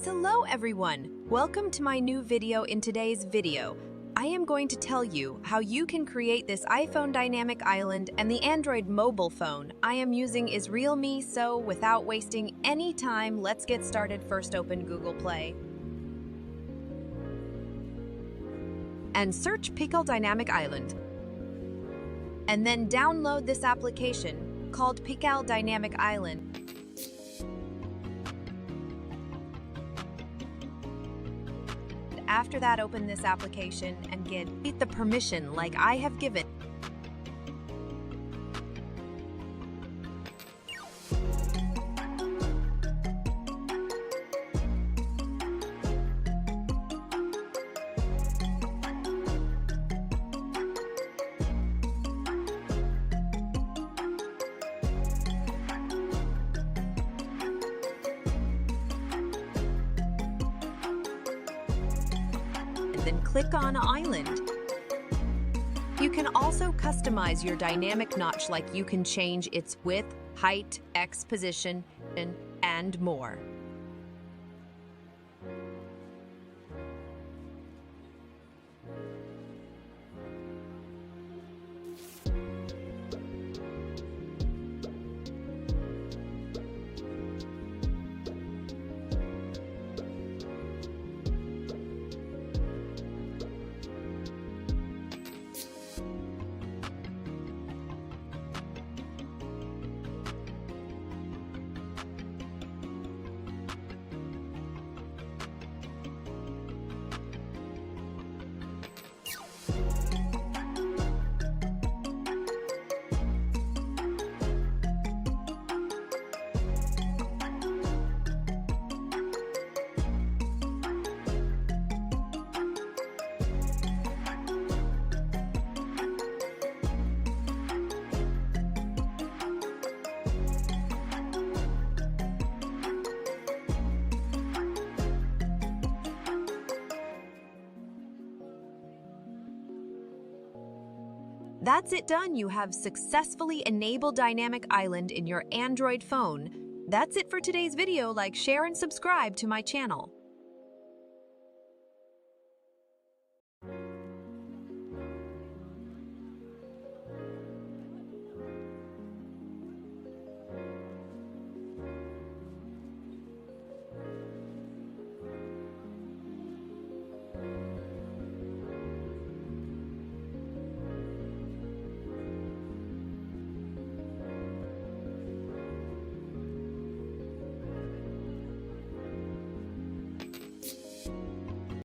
Hello everyone! Welcome to my new video. In today's video, I am going to tell you how you can create this iPhone dynamic island, and the Android mobile phone I am using is Realme, so without wasting any time, let's get started. First, open Google Play and search Pika Dynamic Island. And then download this application called Pika Dynamic Island. After that, open this application and get the permission like I have given. Then click on Island. You can also customize your dynamic notch, like you can change its width, height, X position, and more. That's it, done. You have successfully enabled Dynamic Island in your Android phone. That's it for today's video. Like, share, and subscribe to my channel.